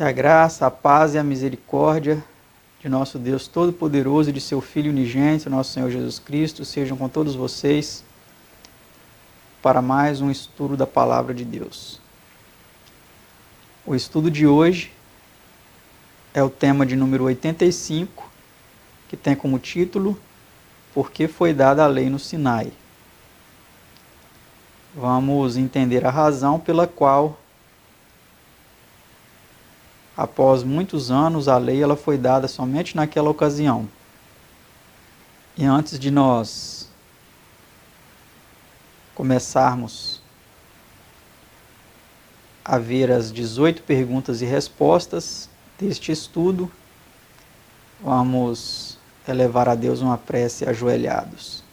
Que a graça, a paz e a misericórdia de nosso Deus Todo-Poderoso e de seu Filho unigênito, nosso Senhor Jesus Cristo, sejam com todos vocês para mais um estudo da Palavra de Deus. O estudo de hoje é o tema de número 85, que tem como título Por que foi dada a lei no Sinai? Vamos entender a razão pela qual, após muitos anos, a lei ela foi dada somente naquela ocasião. E antes de nós começarmos a ver as 18 perguntas e respostas deste estudo, vamos elevar a Deus uma prece ajoelhados.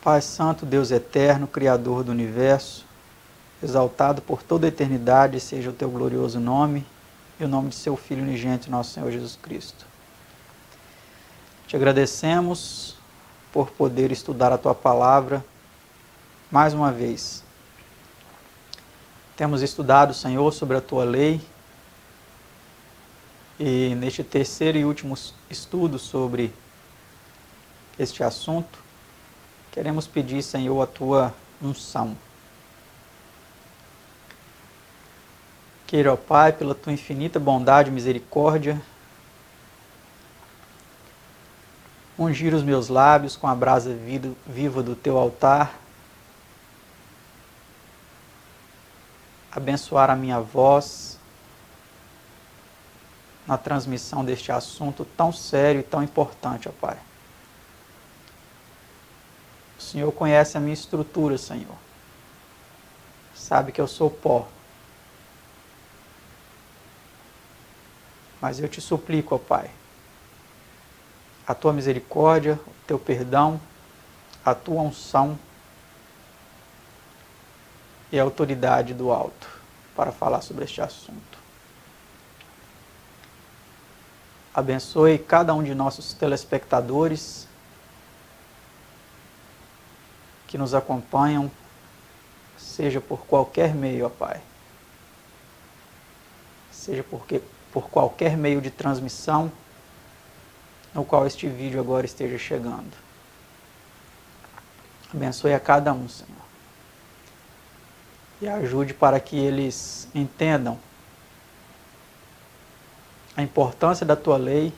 Pai Santo, Deus Eterno, Criador do Universo, exaltado por toda a eternidade seja o Teu glorioso nome e o nome de Seu Filho unigênito, nosso Senhor Jesus Cristo. Te agradecemos por poder estudar a Tua Palavra mais uma vez. Temos estudado, Senhor, sobre a Tua lei e neste terceiro e último estudo sobre este assunto, queremos pedir, Senhor, a Tua unção. Queira, ó Pai, pela Tua infinita bondade e misericórdia, ungir os meus lábios com a brasa viva do Teu altar, abençoar a minha voz na transmissão deste assunto tão sério e tão importante, ó Pai. O Senhor conhece a minha estrutura, Senhor. Sabe que eu sou pó. Mas eu te suplico, ó Pai, a Tua misericórdia, o Teu perdão, a Tua unção e a autoridade do alto para falar sobre este assunto. Abençoe cada um de nossos telespectadores que nos acompanham, seja por qualquer meio, ó Pai. Seja por qualquer meio de transmissão no qual este vídeo agora esteja chegando. Abençoe a cada um, Senhor. E ajude para que eles entendam a importância da Tua lei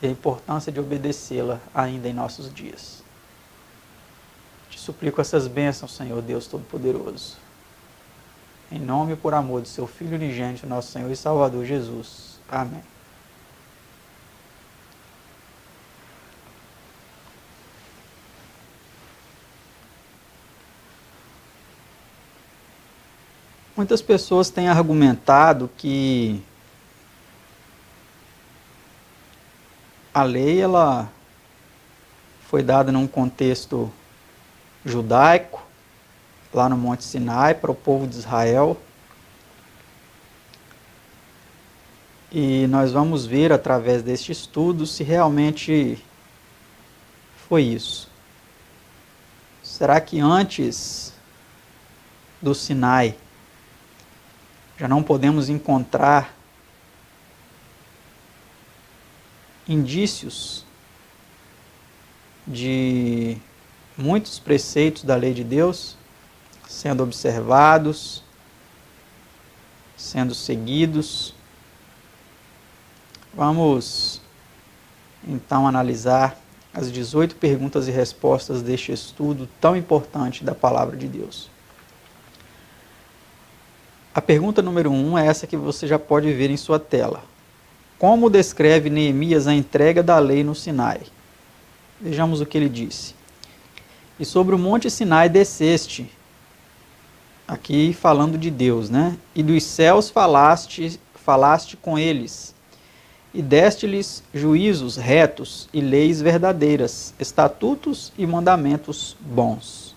e a importância de obedecê-la ainda em nossos dias. Te suplico essas bênçãos, Senhor Deus Todo-Poderoso. Em nome e por amor do Seu Filho unigênito, nosso Senhor e Salvador Jesus. Amém. Muitas pessoas têm argumentado que a lei ela foi dada num contexto judaico, lá no Monte Sinai, para o povo de Israel. E nós vamos ver através deste estudo se realmente foi isso. Será que antes do Sinai já não podemos encontrar indícios de muitos preceitos da lei de Deus sendo observados, sendo seguidos? Vamos então analisar as 18 perguntas e respostas deste estudo tão importante da Palavra de Deus. A pergunta número 1 é essa que você já pode ver em sua tela. Como descreve Neemias a entrega da lei no Sinai? Vejamos o que ele disse. E sobre o monte Sinai desceste, aqui falando de Deus, né? E dos céus falaste com eles, e deste-lhes juízos retos e leis verdadeiras, estatutos e mandamentos bons.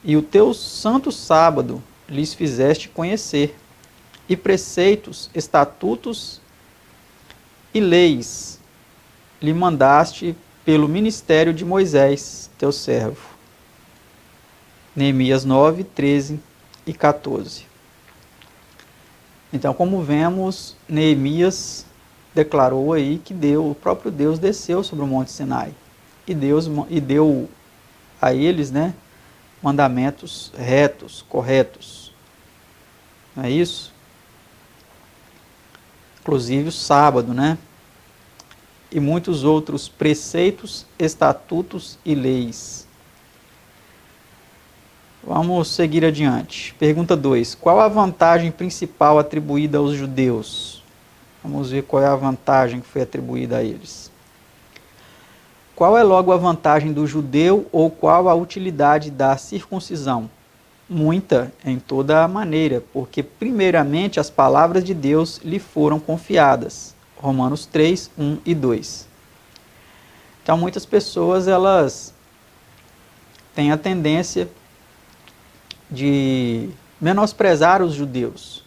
E o teu santo sábado lhes fizeste conhecer, e preceitos, estatutos e leis lhe mandaste pelo ministério de Moisés, teu servo. Neemias 9, 13 e 14. Então, como vemos, Neemias declarou aí que o próprio Deus desceu sobre o Monte Sinai e deu a eles, né, mandamentos retos, corretos. Não é isso? Inclusive o sábado, né? E muitos outros preceitos, estatutos e leis. Vamos seguir adiante. Pergunta 2. Qual a vantagem principal atribuída aos judeus? Vamos ver qual é a vantagem que foi atribuída a eles. Qual é logo a vantagem do judeu ou qual a utilidade da circuncisão? Muita em toda a maneira, porque primeiramente as palavras de Deus lhe foram confiadas. Romanos 3, 1 e 2. Então muitas pessoas elas têm a tendência de menosprezar os judeus.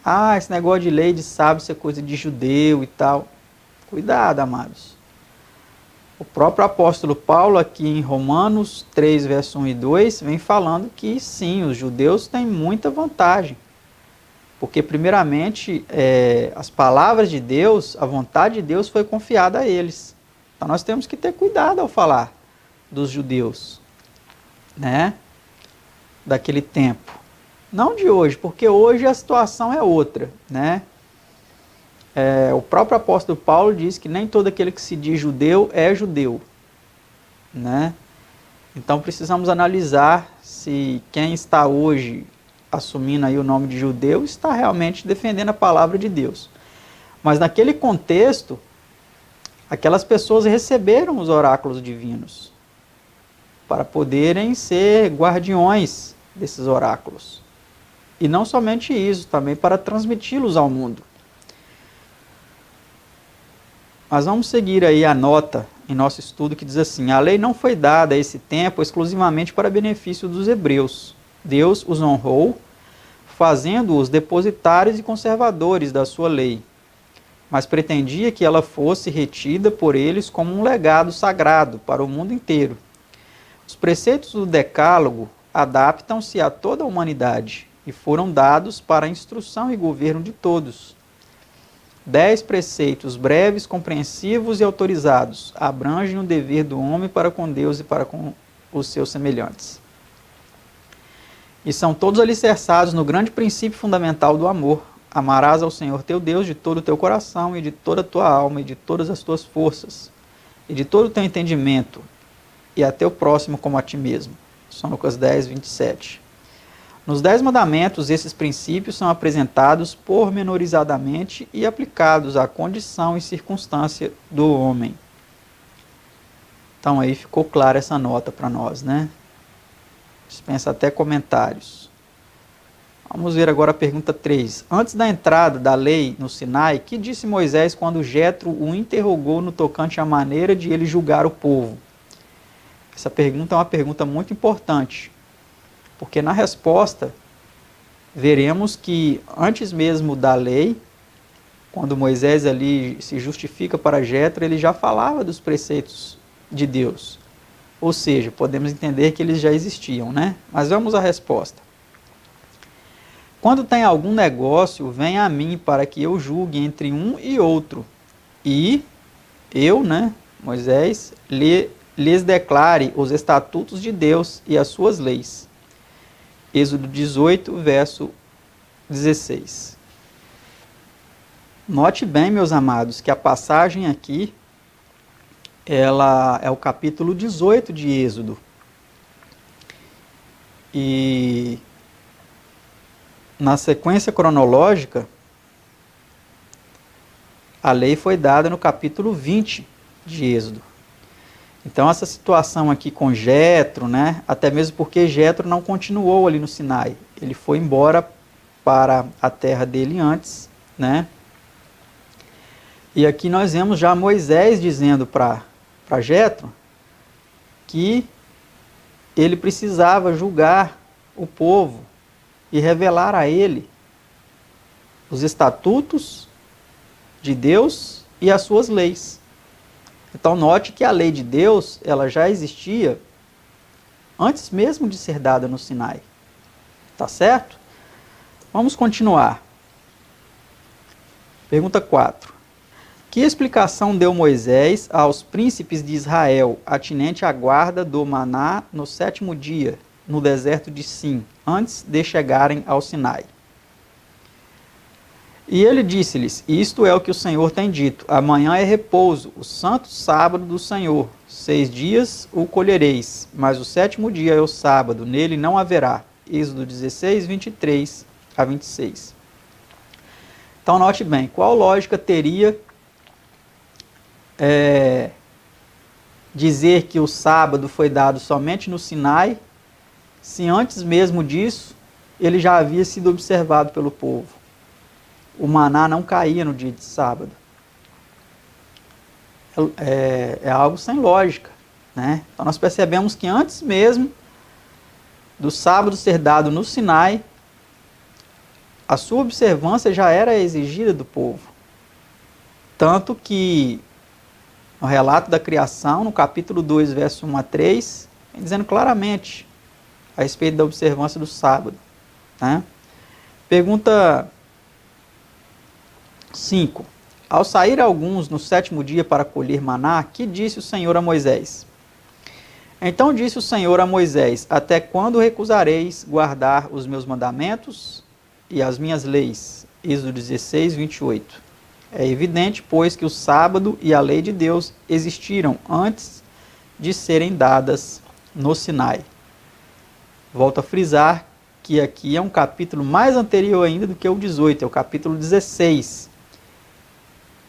Ah, esse negócio de lei de sábado isso é coisa de judeu e tal. Cuidado, amados. O próprio apóstolo Paulo, aqui em Romanos 3, verso 1 e 2, vem falando que sim, os judeus têm muita vantagem. Porque, primeiramente, as palavras de Deus, a vontade de Deus foi confiada a eles. Então, nós temos que ter cuidado ao falar dos judeus, né? Daquele tempo. Não de hoje, porque hoje a situação é outra, né? O próprio apóstolo Paulo diz que nem todo aquele que se diz judeu é judeu, né? Então precisamos analisar se quem está hoje assumindo aí o nome de judeu está realmente defendendo a palavra de Deus. Mas naquele contexto, aquelas pessoas receberam os oráculos divinos para poderem ser guardiões desses oráculos. E não somente isso, também para transmiti-los ao mundo. Mas vamos seguir aí a nota em nosso estudo que diz assim: a lei não foi dada a esse tempo exclusivamente para benefício dos hebreus. Deus os honrou, fazendo-os depositários e conservadores da sua lei, mas pretendia que ela fosse retida por eles como um legado sagrado para o mundo inteiro. Os preceitos do Decálogo adaptam-se a toda a humanidade e foram dados para a instrução e governo de todos. 10 preceitos breves, compreensivos e autorizados abrangem o dever do homem para com Deus e para com os seus semelhantes. E são todos alicerçados no grande princípio fundamental do amor. Amarás ao Senhor teu Deus de todo o teu coração e de toda a tua alma e de todas as tuas forças e de todo o teu entendimento e a teu próximo como a ti mesmo. São Lucas 10, 27. Nos 10 mandamentos, esses princípios são apresentados pormenorizadamente e aplicados à condição e circunstância do homem. Então aí ficou clara essa nota para nós, né? Dispensa até comentários. Vamos ver agora a pergunta 3. Antes da entrada da lei no Sinai, que disse Moisés quando Jetro o interrogou no tocante à maneira de ele julgar o povo? Essa pergunta é uma pergunta muito importante, porque na resposta veremos que antes mesmo da lei, quando Moisés ali se justifica para Jetro, ele já falava dos preceitos de Deus. Ou seja, podemos entender que eles já existiam, né? Mas vamos à resposta. Quando tem algum negócio, venha a mim para que eu julgue entre um e outro. E eu, né, Moisés, lhes declare os estatutos de Deus e as suas leis. Êxodo 18, verso 16. Note bem, meus amados, que a passagem aqui, ela é o capítulo 18 de Êxodo. E na sequência cronológica, a lei foi dada no capítulo 20 de Êxodo. Então essa situação aqui com Jetro, né, até mesmo porque Jetro não continuou ali no Sinai, ele foi embora para a terra dele antes, né? E aqui nós vemos já Moisés dizendo para Jetro que ele precisava julgar o povo e revelar a ele os estatutos de Deus e as suas leis. Então note que a lei de Deus, ela já existia antes mesmo de ser dada no Sinai. Tá certo? Vamos continuar. Pergunta 4. Que explicação deu Moisés aos príncipes de Israel, atinente à guarda do maná no 7º dia, no deserto de Sim, antes de chegarem ao Sinai? E ele disse-lhes: Isto é o que o Senhor tem dito: amanhã é repouso, o santo sábado do Senhor. 6 dias o colhereis, mas o 7º dia é o sábado, nele não haverá. Êxodo 16, 23 a 26. Então note bem, qual lógica teria dizer que o sábado foi dado somente no Sinai, se antes mesmo disso ele já havia sido observado pelo povo? O maná não caía no dia de sábado. É algo sem lógica, né? Então nós percebemos que antes mesmo do sábado ser dado no Sinai, a sua observância já era exigida do povo. Tanto que no relato da criação, no capítulo 2, verso 1 a 3, vem dizendo claramente a respeito da observância do sábado, né? Pergunta 5. Ao sair alguns no 7º dia para colher maná, que disse o Senhor a Moisés? Então disse o Senhor a Moisés: Até quando recusareis guardar os meus mandamentos e as minhas leis? Êxodo 16, 28. É evidente, pois, que o sábado e a lei de Deus existiram antes de serem dadas no Sinai. Volto a frisar que aqui é um capítulo mais anterior ainda do que o 18, é o capítulo 16.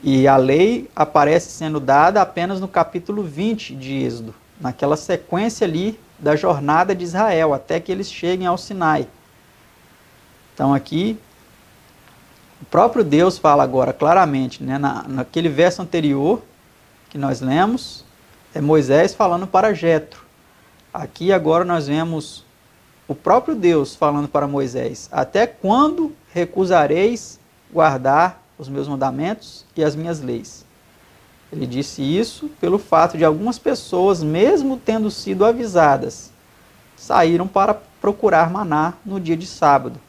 E a lei aparece sendo dada apenas no capítulo 20 de Êxodo, naquela sequência ali da jornada de Israel, até que eles cheguem ao Sinai. Então aqui, o próprio Deus fala agora claramente, né, naquele verso anterior que nós lemos, é Moisés falando para Jetro. Aqui agora nós vemos o próprio Deus falando para Moisés: Até quando recusareis guardar os meus mandamentos e as minhas leis? Ele disse isso pelo fato de algumas pessoas, mesmo tendo sido avisadas, saíram para procurar maná no dia de sábado,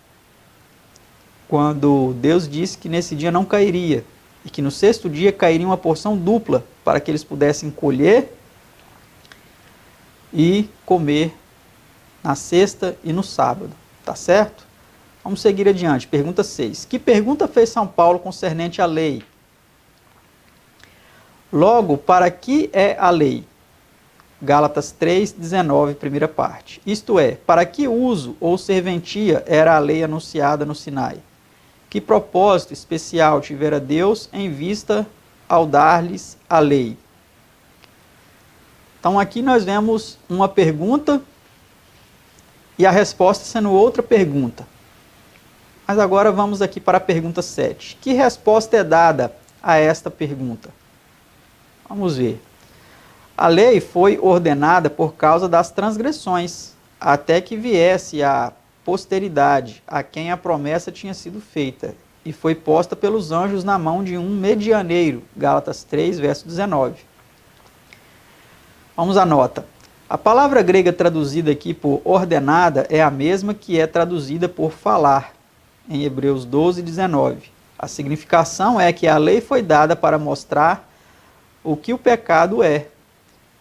quando Deus disse que nesse dia não cairia, e que no 6º dia cairia uma porção dupla, para que eles pudessem colher e comer na sexta e no sábado. Tá certo? Vamos seguir adiante. Pergunta 6. Que pergunta fez São Paulo concernente à lei? Logo, para que é a lei? Gálatas 3, 19, primeira parte. Isto é, para que uso ou serventia era a lei anunciada no Sinai? Que propósito especial tivera Deus em vista ao dar-lhes a lei? Então aqui nós vemos uma pergunta e a resposta sendo outra pergunta. Mas agora vamos aqui para a pergunta 7. Que resposta é dada a esta pergunta? Vamos ver. A lei foi ordenada por causa das transgressões, até que viesse a posteridade, a quem a promessa tinha sido feita, e foi posta pelos anjos na mão de um medianeiro. Gálatas 3, verso 19. Vamos à nota. A palavra grega traduzida aqui por ordenada é a mesma que é traduzida por falar, em Hebreus 12, 19. A significação é que a lei foi dada para mostrar o que o pecado é.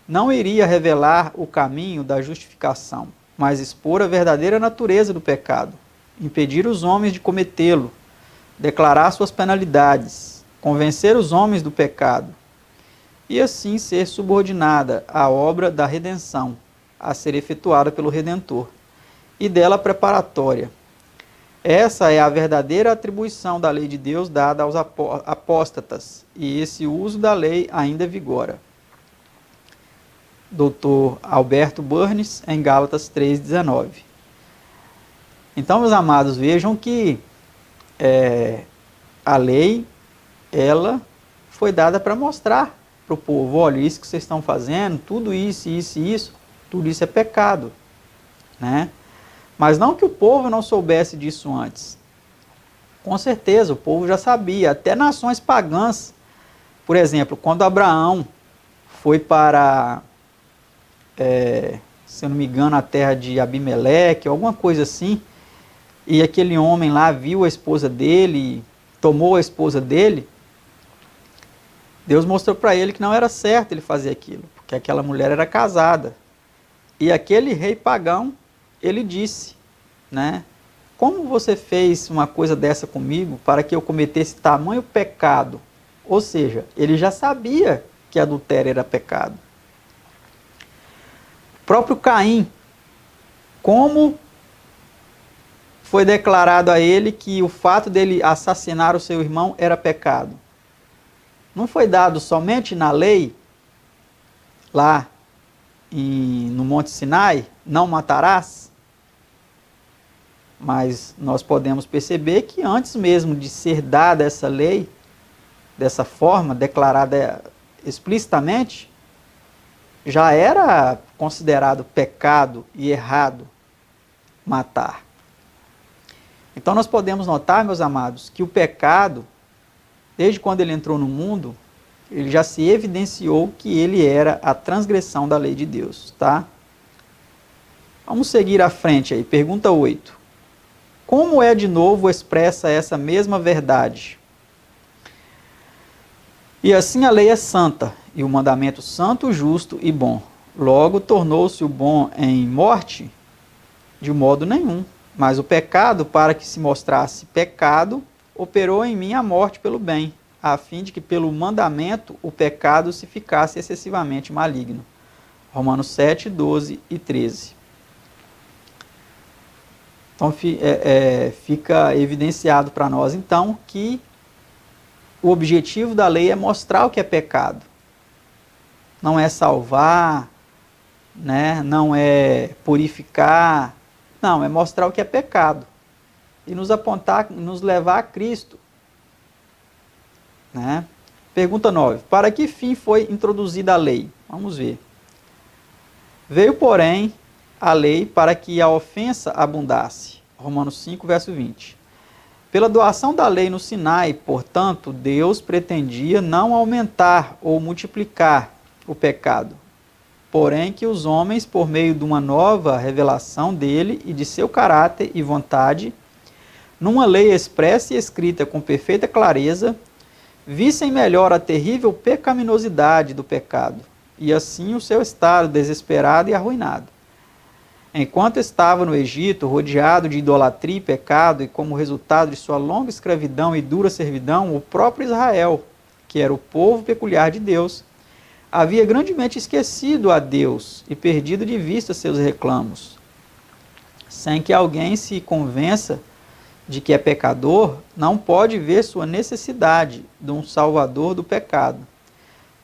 Não iria revelar o caminho da justificação, mas expor a verdadeira natureza do pecado, impedir os homens de cometê-lo, declarar suas penalidades, convencer os homens do pecado, e assim ser subordinada à obra da redenção, a ser efetuada pelo Redentor, e dela preparatória. Essa é a verdadeira atribuição da lei de Deus dada aos apóstatas, e esse uso da lei ainda vigora. Dr. Alberto Burns, em Gálatas 3,19. Então, meus amados, vejam que a lei, ela foi dada para mostrar para o povo, olha, isso que vocês estão fazendo, tudo isso, isso e isso, tudo isso é pecado, né? Mas não que o povo não soubesse disso antes. Com certeza, o povo já sabia, até nações pagãs. Por exemplo, quando Abraão foi para, se eu não me engano, a terra de Abimeleque, alguma coisa assim, e aquele homem lá viu a esposa dele, tomou a esposa dele, Deus mostrou para ele que não era certo ele fazer aquilo, porque aquela mulher era casada. E aquele rei pagão, ele disse, né? Como você fez uma coisa dessa comigo para que eu cometesse tamanho pecado? Ou seja, ele já sabia que adultério era pecado. O próprio Caim, como foi declarado a ele que o fato dele assassinar o seu irmão era pecado? Não foi dado somente na lei, lá no Monte Sinai, não matarás? Mas nós podemos perceber que antes mesmo de ser dada essa lei, dessa forma, declarada explicitamente, já era considerado pecado e errado matar. Então nós podemos notar, meus amados, que o pecado, desde quando ele entrou no mundo, ele já se evidenciou que ele era a transgressão da lei de Deus, tá? Vamos seguir à frente aí, pergunta 8. Como é de novo expressa essa mesma verdade? E assim a lei é santa, e o mandamento santo, justo e bom. Logo tornou-se o bom em morte? De modo nenhum. Mas o pecado, para que se mostrasse pecado, operou em mim a morte pelo bem, a fim de que pelo mandamento o pecado se ficasse excessivamente maligno. Romanos 7, 12 e 13. Então fica evidenciado para nós, então, que o objetivo da lei é mostrar o que é pecado. Não é salvar, né? Não é purificar, não, é mostrar o que é pecado. E nos apontar, nos levar a Cristo. Né? Pergunta 9. Para que fim foi introduzida a lei? Vamos ver. Veio, porém, a lei para que a ofensa abundasse. Romanos 5, verso 20. Pela doação da lei no Sinai, portanto, Deus pretendia não aumentar ou multiplicar o pecado, porém que os homens, por meio de uma nova revelação dele e de seu caráter e vontade, numa lei expressa e escrita com perfeita clareza, vissem melhor a terrível pecaminosidade do pecado, e assim o seu estado desesperado e arruinado. Enquanto estava no Egito, rodeado de idolatria e pecado, e como resultado de sua longa escravidão e dura servidão, o próprio Israel, que era o povo peculiar de Deus, havia grandemente esquecido a Deus e perdido de vista seus reclamos. Sem que alguém se convença de que é pecador, não pode ver sua necessidade de um salvador do pecado.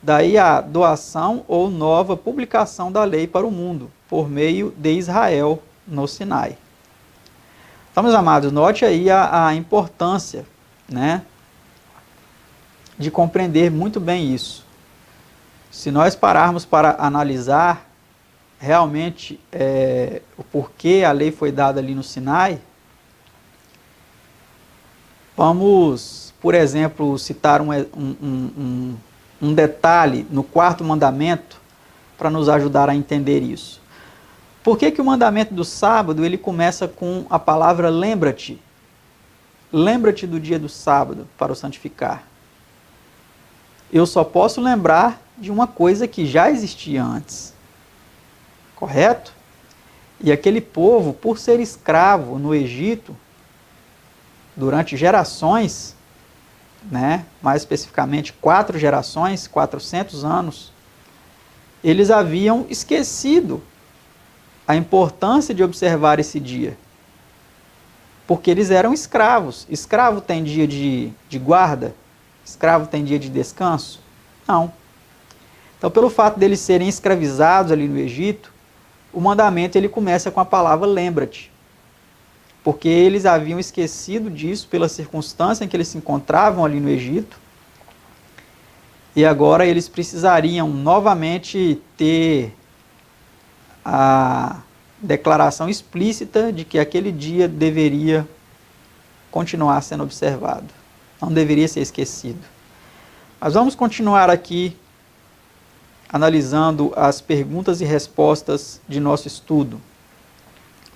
Daí a doação ou nova publicação da lei para o mundo, por meio de Israel no Sinai. Então, meus amados, note aí a importância, né, de compreender muito bem isso. Se nós pararmos para analisar realmente o porquê a lei foi dada ali no Sinai, vamos, por exemplo, citar um detalhe no quarto mandamento para nos ajudar a entender isso. Por que que o mandamento do sábado ele começa com a palavra lembra-te? Lembra-te do dia do sábado para o santificar. Eu só posso lembrar de uma coisa que já existia antes. Correto? E aquele povo, por ser escravo no Egito, durante gerações, né, mais especificamente 4 gerações, 400 anos, eles haviam esquecido a importância de observar esse dia. Porque eles eram escravos. Escravo tem dia de guarda? Escravo tem dia de descanso? Não. Então, pelo fato deles serem escravizados ali no Egito, o mandamento ele começa com a palavra lembra-te. Porque eles haviam esquecido disso pela circunstância em que eles se encontravam ali no Egito. E agora eles precisariam novamente ter a declaração explícita de que aquele dia deveria continuar sendo observado. Não deveria ser esquecido. Mas vamos continuar aqui analisando as perguntas e respostas de nosso estudo.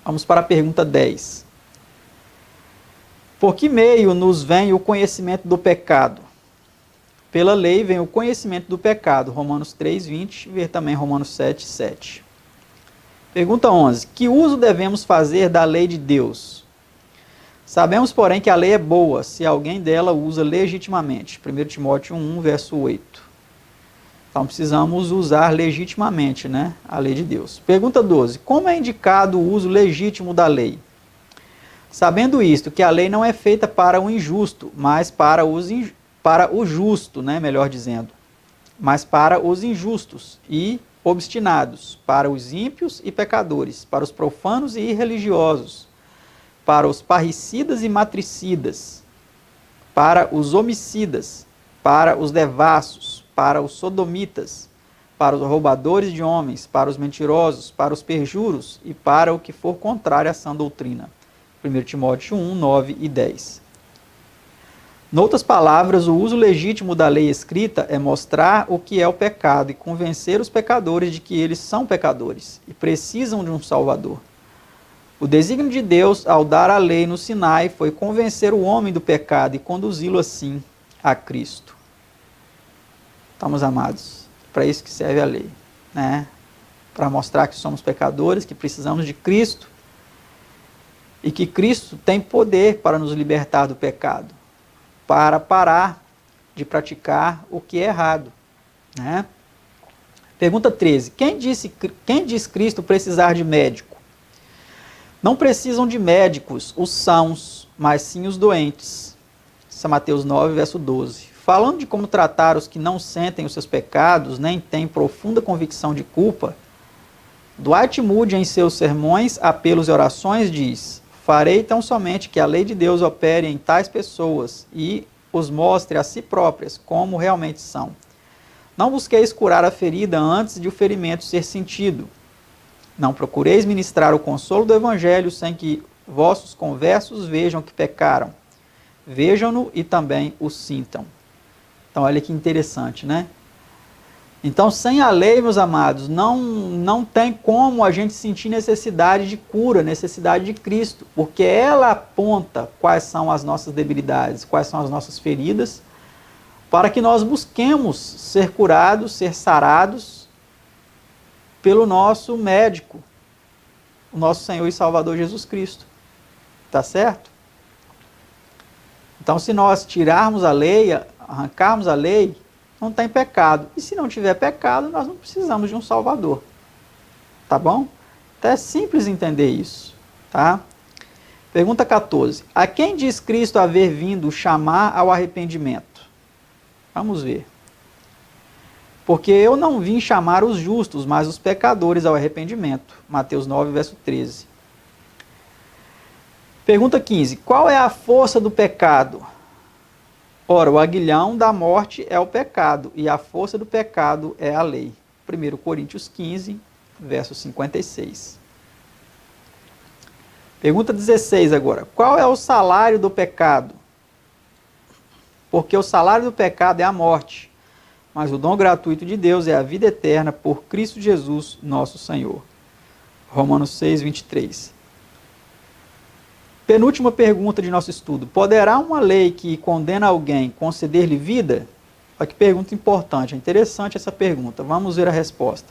Vamos para a pergunta 10. Por que meio nos vem o conhecimento do pecado? Pela lei vem o conhecimento do pecado. Romanos 3:20, ver também Romanos 7:7. Pergunta 11. Que uso devemos fazer da lei de Deus? Sabemos, porém, que a lei é boa, se alguém dela usa legitimamente. 1 Timóteo 1, verso 8. Então, precisamos usar legitimamente, né, a lei de Deus. Pergunta 12. Como é indicado o uso legítimo da lei? Sabendo isto, que a lei não é feita para o injusto, mas para o justo, né, melhor dizendo, mas para os injustos e obstinados, para os ímpios e pecadores, para os profanos e irreligiosos, para os parricidas e matricidas, para os homicidas, para os devassos, para os sodomitas, para os roubadores de homens, para os mentirosos, para os perjuros e para o que for contrário à sã doutrina. 1 Timóteo 1, 9 e 10. Noutras palavras, o uso legítimo da lei escrita é mostrar o que é o pecado e convencer os pecadores de que eles são pecadores e precisam de um Salvador. O desígnio de Deus, ao dar a lei no Sinai, foi convencer o homem do pecado e conduzi-lo assim a Cristo. Estamos amados, para isso que serve a lei, né? Para mostrar que somos pecadores, que precisamos de Cristo e que Cristo tem poder para nos libertar do pecado, para parar de praticar o que é errado, né? Pergunta 13. Quem diz Cristo precisar de médico? Não precisam de médicos os sãos, mas sim os doentes. São Mateus 9, verso 12. Falando de como tratar os que não sentem os seus pecados, nem têm profunda convicção de culpa, Dwight Moody, em seus sermões, apelos e orações, diz: farei tão somente que a lei de Deus opere em tais pessoas e os mostre a si próprias como realmente são. Não busqueis curar a ferida antes de o ferimento ser sentido. Não procureis ministrar o consolo do Evangelho sem que vossos conversos vejam que pecaram. Vejam-no e também o sintam. Então, olha que interessante, né? Então, sem a lei, meus amados, não tem como a gente sentir necessidade de cura, necessidade de Cristo, porque ela aponta quais são as nossas debilidades, quais são as nossas feridas, para que nós busquemos ser curados, ser sarados pelo nosso médico, o nosso Senhor e Salvador Jesus Cristo. Tá certo? Então, se nós tirarmos a lei, arrancarmos a lei, não tem pecado. E se não tiver pecado, nós não precisamos de um Salvador. Tá bom? Então é simples entender isso. Tá? Pergunta 14. A quem diz Cristo haver vindo chamar ao arrependimento? Vamos ver. Porque eu não vim chamar os justos, mas os pecadores ao arrependimento. Mateus 9, verso 13. Pergunta 15. Qual é a força do pecado? Ora, o aguilhão da morte é o pecado, e a força do pecado é a lei. 1 Coríntios 15, verso 56. Pergunta 16 agora. Qual é o salário do pecado? Porque o salário do pecado é a morte, mas o dom gratuito de Deus é a vida eterna por Cristo Jesus, nosso Senhor. Romanos 6, 23. Penúltima pergunta de nosso estudo. Poderá uma lei que condena alguém conceder-lhe vida? Olha que pergunta importante, é interessante essa pergunta. Vamos ver a resposta.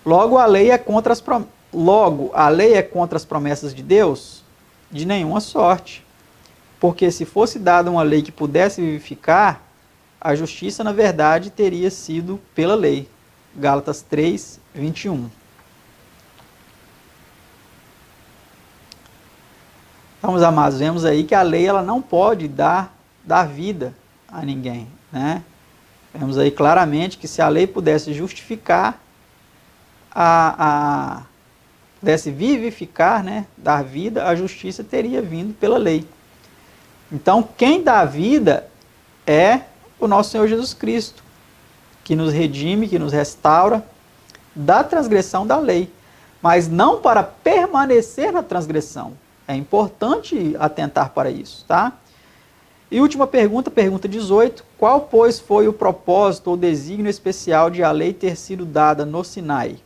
Logo, a lei é contra as promessas de Deus? De nenhuma sorte. Porque se fosse dada uma lei que pudesse vivificar, a justiça, na verdade, teria sido pela lei. Gálatas 3, 21. Então, meus amados, vemos aí que a lei ela não pode dar vida a ninguém, né? Vemos aí claramente que se a lei pudesse justificar, pudesse vivificar, né, dar vida, a justiça teria vindo pela lei. Então, quem dá vida é o nosso Senhor Jesus Cristo. que nos redime, que nos restaura da transgressão da lei, mas não para permanecer na transgressão. É importante atentar para isso, tá? E última pergunta, pergunta 18. Qual, pois, foi o propósito ou desígnio especial de a lei ter sido dada no Sinai?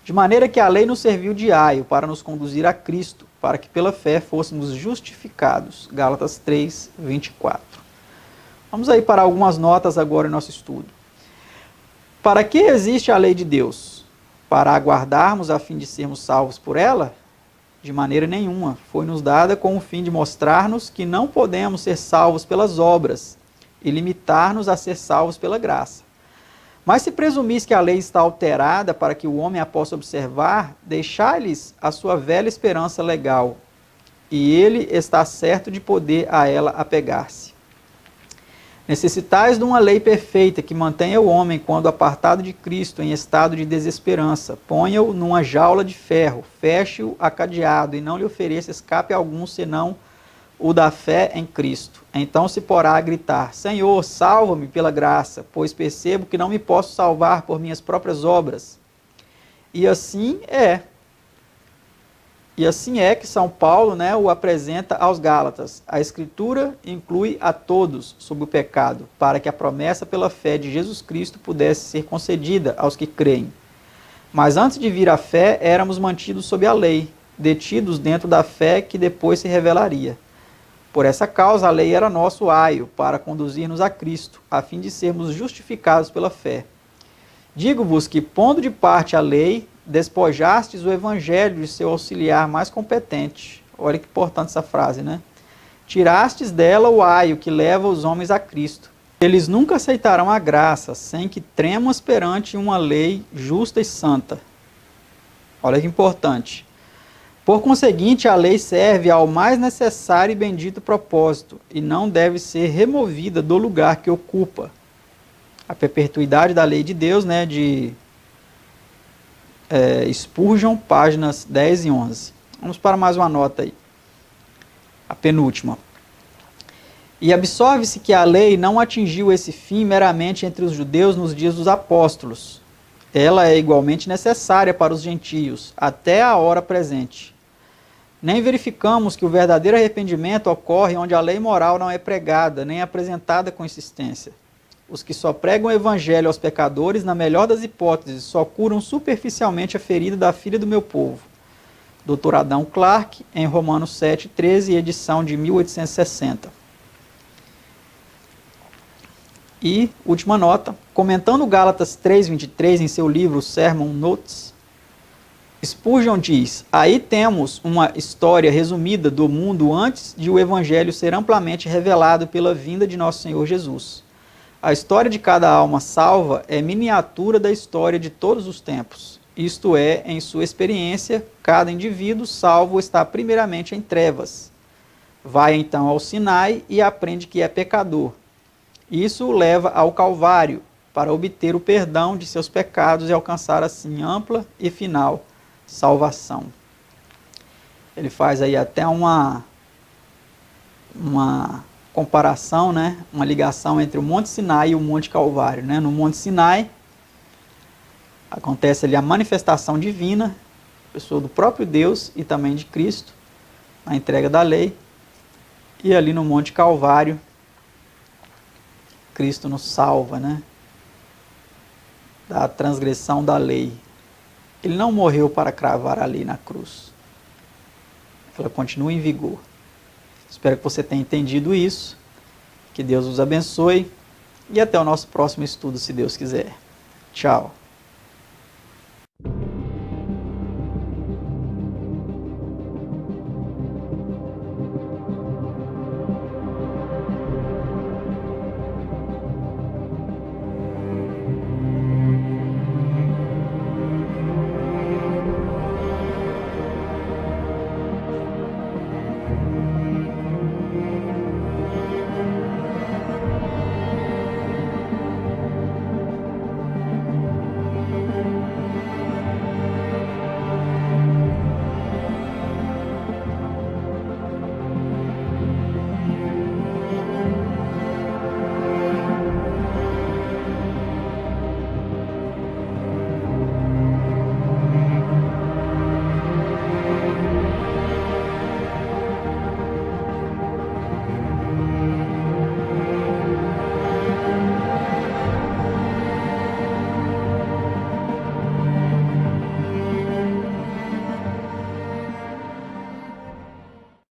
De maneira que a lei nos serviu de aio para nos conduzir a Cristo, para que pela fé fôssemos justificados. Gálatas 3, 24. Vamos aí para algumas notas agora em nosso estudo. Para que existe a lei de Deus? Para aguardarmos a fim de sermos salvos por ela? De maneira nenhuma. Foi-nos dada com o fim de mostrar-nos que não podemos ser salvos pelas obras e limitar-nos a ser salvos pela graça. Mas se presumis que a lei está alterada para que o homem a possa observar, deixai-lhes a sua velha esperança legal, e ele está certo de poder a ela apegar-se. Necessitais de uma lei perfeita que mantenha o homem, quando apartado de Cristo, em estado de desesperança. Ponha-o numa jaula de ferro, feche-o a cadeado e não lhe ofereça escape algum, senão o da fé em Cristo. Então se porá a gritar: Senhor, salva-me pela graça, pois percebo que não me posso salvar por minhas próprias obras. E assim é. E assim é que São Paulo, o apresenta aos Gálatas. A Escritura inclui a todos sob o pecado, para que a promessa pela fé de Jesus Cristo pudesse ser concedida aos que creem. Mas antes de vir a fé, éramos mantidos sob a lei, detidos dentro da fé que depois se revelaria. Por essa causa, a lei era nosso aio, para conduzir-nos a Cristo, a fim de sermos justificados pela fé. Digo-vos que, pondo de parte a lei, despojastes o evangelho de seu auxiliar mais competente. Olha que importante essa frase, né? Tirastes dela o aio que leva os homens a Cristo. Eles nunca aceitarão a graça, sem que tremos perante uma lei justa e santa. Olha que importante. Por conseguinte, a lei serve ao mais necessário e bendito propósito, e não deve ser removida do lugar que ocupa. A perpetuidade da lei de Deus, de Spurgeon, páginas 10 e 11. Vamos para mais uma nota aí. A penúltima. E absolve-se que a lei não atingiu esse fim meramente entre os judeus nos dias dos apóstolos. Ela é igualmente necessária para os gentios, até a hora presente. Nem verificamos que o verdadeiro arrependimento ocorre onde a lei moral não é pregada, nem apresentada com insistência. Os que só pregam o evangelho aos pecadores, na melhor das hipóteses, só curam superficialmente a ferida da filha do meu povo. Dr. Adão Clarke, em Romanos 7, 13, edição de 1860. E, última nota, comentando Gálatas 3, 23 em seu livro Sermon Notes, Spurgeon diz: aí temos uma história resumida do mundo antes de o evangelho ser amplamente revelado pela vinda de nosso Senhor Jesus. A história de cada alma salva é miniatura da história de todos os tempos. Isto é, em sua experiência, cada indivíduo salvo está primeiramente em trevas. Vai então ao Sinai e aprende que é pecador. Isso o leva ao Calvário, para obter o perdão de seus pecados e alcançar assim ampla e final salvação. Ele faz aí até uma comparação, uma ligação entre o Monte Sinai e o Monte Calvário. No Monte Sinai, acontece ali a manifestação divina, pessoa do próprio Deus e também de Cristo, a entrega da lei. E ali no Monte Calvário, Cristo nos salva, da transgressão da lei. Ele não morreu para cravar a lei na cruz. Ela continua em vigor. Espero que você tenha entendido isso. Que Deus os abençoe. E até o nosso próximo estudo, se Deus quiser. Tchau.